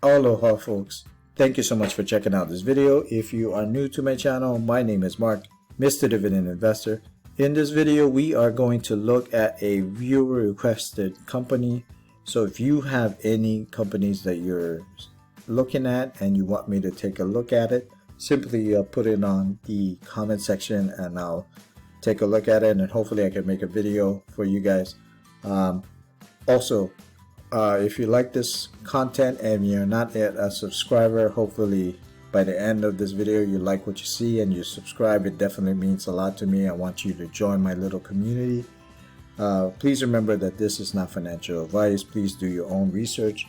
Aloha folks, thank you so much for checking out this video. If you are new to my channel, my name is Mark, Mr. Dividend Investor. In this video, we are going to look at a viewer requested company. So if you have any companies that you're looking at and you want me to take a look at it, simply put it on the comment section and I'll take a look at it, and hopefully I can make a video for you guys. Also, if you like this content and you're not yet a subscriber, hopefully by the end of this video you like what you see and you subscribe. It definitely means a lot to me. I want you to join my little community. Please remember that this is not financial advice. Please do your own research.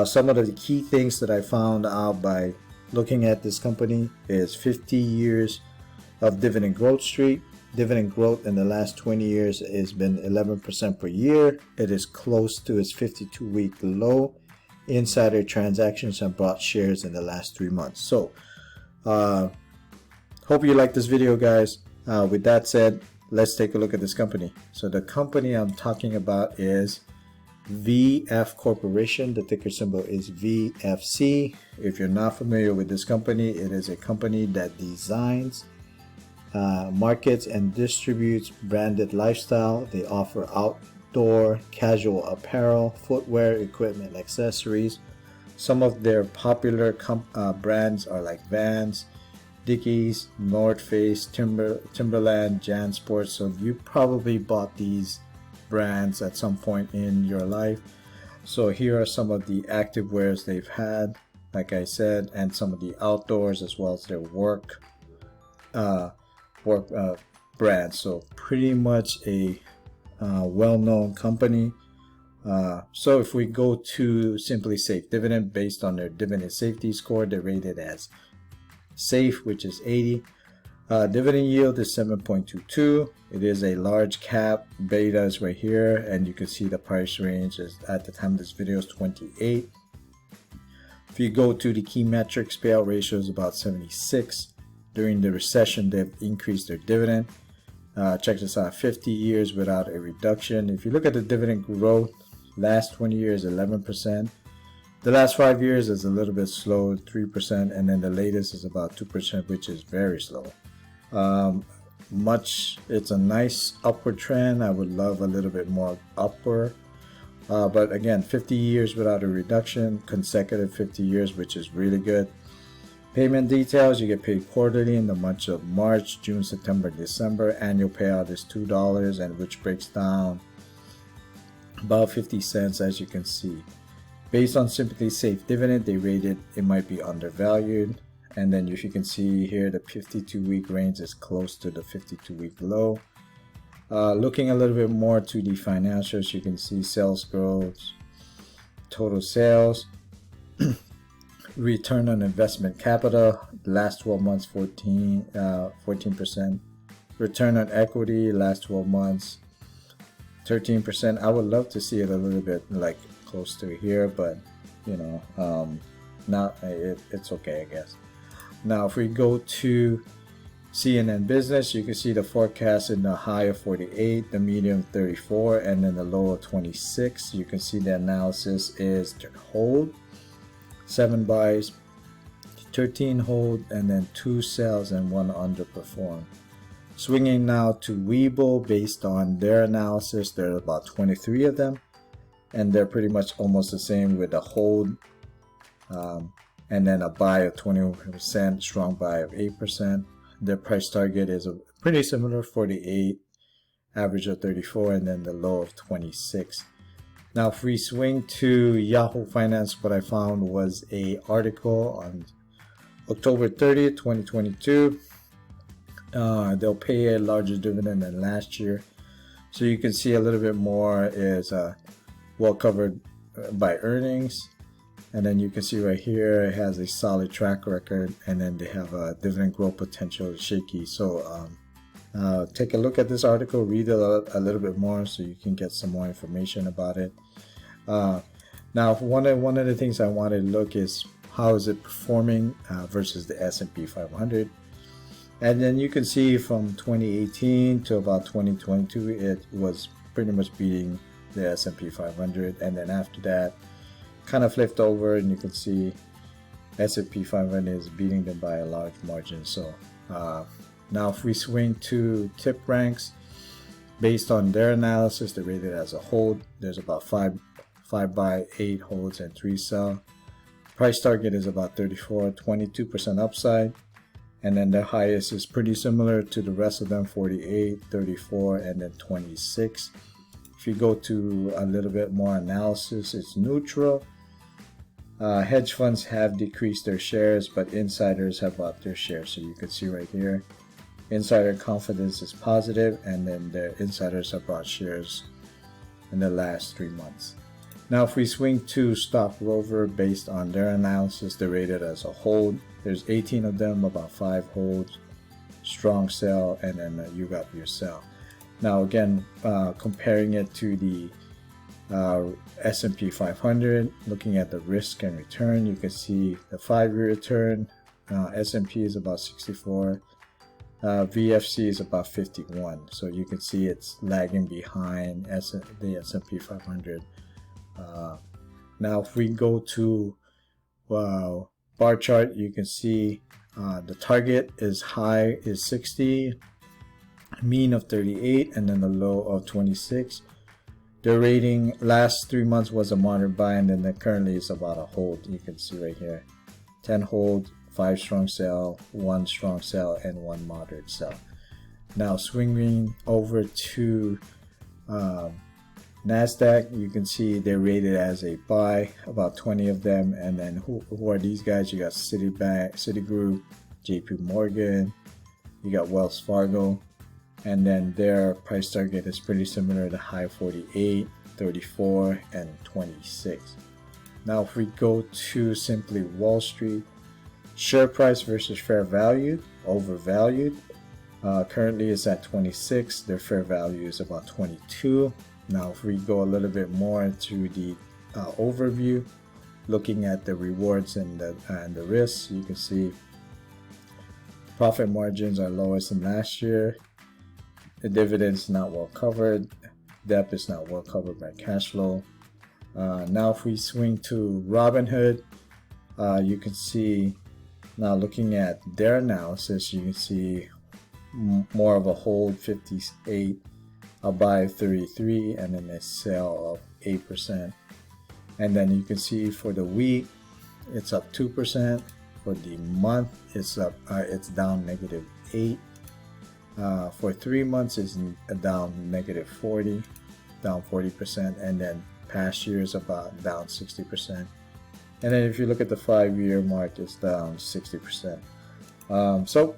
Some of the key things that I found out by looking at this company is 50 years of dividend growth streak. Dividend growth in the last 20 years has been 11% per year. It is close to its 52-week low. Insider transactions have bought shares in the last 3 months. So, hope you like this video, guys. With that said, let's take a look at this company. So the company I'm talking about is VF Corporation. The ticker symbol is VFC. If you're not familiar with this company, it is a company that designs, markets and distributes branded lifestyle. They offer outdoor casual apparel, footwear, equipment, accessories. Some of their popular brands are like Vans, Dickies, North Face, Timberland, JanSports. So you probably bought these brands at some point in your life. So here are some of the active wears they've had, like I said, and some of the outdoors as well as their work brands. So pretty much a well-known company. So if we go to Simply Safe Dividend, based on their dividend safety score, they're rated as safe, which is 80. Dividend yield is 7.22. It is a large cap. Beta is right here, and you can see the price range is at the time of this video is 28. If you go to the key metrics, payout ratio is about 76. During the recession, they've increased their dividend. Check this out, 50 years without a reduction. If you look at the dividend growth, last 20 years 11%. The last 5 years is a little bit slow, 3%, and then the latest is about 2%, which is very slow. It's a nice upward trend. I would love a little bit more upward. But again, 50 years without a reduction, consecutive 50 years, which is really good. Payment details, you get paid quarterly in the months of March, June, September, December. Annual payout is $2, and which breaks down about 50 cents, as you can see. Based on Simply Safe Dividend, they rated it might be undervalued. And then if you can see here, the 52-week range is close to the 52-week low. Looking a little bit more to the financials, you can see sales growth, total sales, return on investment capital, last 12 months 14%. Return on equity, last 12 months 13%. I would love to see it a little bit like close to here, but you know, it's okay, I guess. Now if we go to CNN Business, you can see the forecast in the high of 48, the medium 34, and then the low of 26. You can see the analysis is to hold, 7 buys, 13 hold, and then 2 sells and 1 underperform. Swinging now to Webull, based on their analysis, there are about 23 of them, and they're pretty much almost the same with a hold, and then a buy of 20%, strong buy of 8%. Their price target is pretty similar, 48, average of 34, and then the low of 26. Now if we swing to Yahoo Finance, what I found was a article on October 30th, 2022. They'll pay a larger dividend than last year. So you can see a little bit more is well covered by earnings. And then you can see right here, it has a solid track record, and then they have a dividend growth potential shaky. So take a look at this article, read it a little bit more so you can get some more information about it. Now one of the things I wanted to look is how is it performing versus the S&P 500. And then you can see from 2018 to about 2022, it was pretty much beating the S&P 500. And then after that, kind of flipped over, and you can see S&P 500 is beating them by a large margin. So now if we swing to tip ranks, based on their analysis, they're rated as a hold. There's about 5 buy, 8 holds, and 3 sell. Price target is about 34, 22% upside. And then their highest is pretty similar to the rest of them, 48, 34, and then 26. If you go to a little bit more analysis, it's neutral. Hedge funds have decreased their shares, but insiders have bought their shares. So you can see right here, insider confidence is positive, and then the insiders have bought shares in the last 3 months. Now if we swing to Stock Rover, based on their analysis, they're rated as a hold. There's 18 of them, about 5 holds, strong sell, and then you got your sell. Now again, comparing it to the S&P 500, looking at the risk and return, you can see the 5-year return, S&P is about 64, VFC is about 51. So you can see it's lagging behind the S&P 500. Now if we go to bar chart, you can see the target is high is 60, mean of 38, and then the low of 26. Their rating last 3 months was a moderate buy, and then currently it's about a hold. You can see right here, 10 hold, 5 strong sell, 1 strong sell, and 1 moderate sell. Now swinging over to NASDAQ, you can see they're rated as a buy, about 20 of them. And then who are these guys? You got Citigroup, JP Morgan, you got Wells Fargo, and then their price target is pretty similar to high 48, 34, and 26. Now if we go to simply Wall Street, share price versus fair value, overvalued. Currently it's at 26, their fair value is about 22. Now if we go a little bit more to the overview, looking at the rewards and the risks, you can see profit margins are lowest than last year. The dividend is not well covered. Debt is not well covered by cash flow. Now if we swing to Robinhood, you can see, now looking at their analysis, you can see more of a hold, 58, a buy 33, and then a sell of 8%. And then you can see for the week it's up 2%. For the month it's up it's down -8. For 3 months it's down -40, down 40%, and then past year is about down 60%. And then if you look at the 5-year mark, it's down 60%. So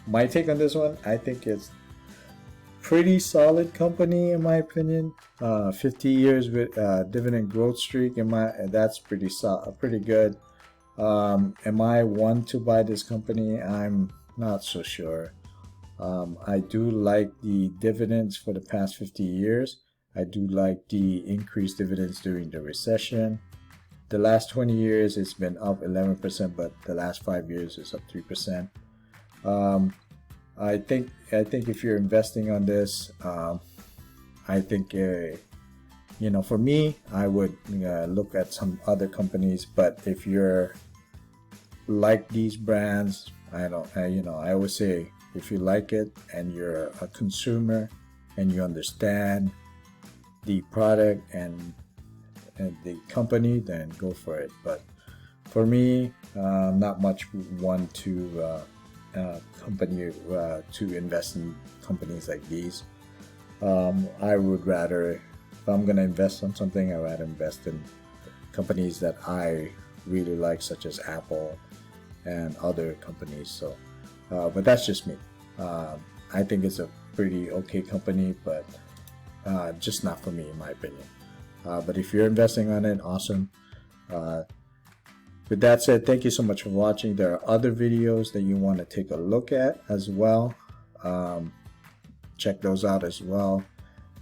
my take on this one, I think it's pretty solid company in my opinion. 50 years with dividend growth streak, that's pretty solid, pretty good. Am I one to buy this company? I'm not so sure. I do like the dividends for the past 50 years. I do like the increased dividends during the recession. The last 20 years it's been up 11%, but the last 5 years it's up 3%. I think if you're investing on this, I think for me, I would look at some other companies. But if you're like these brands, I always say, if you like it and you're a consumer and you understand the product and the company, then go for it. But for me, not much one to company to invest in companies like these. I would rather, if I'm gonna invest on something, I'd rather invest in companies that I really like, such as Apple and other companies. So but that's just me. I think it's a pretty okay company, but just not for me in my opinion. But if you're investing on it, awesome. With that said, thank you so much for watching. There are other videos that you want to take a look at as well. Check those out as well.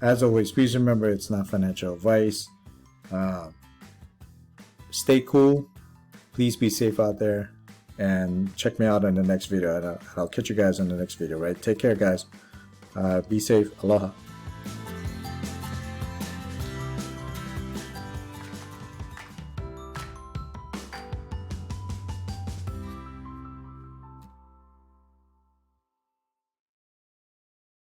As always, please remember, it's not financial advice. Stay cool. Please be safe out there. And check me out in the next video. I'll catch you guys in the next video, right? Take care, guys. Be safe. Aloha.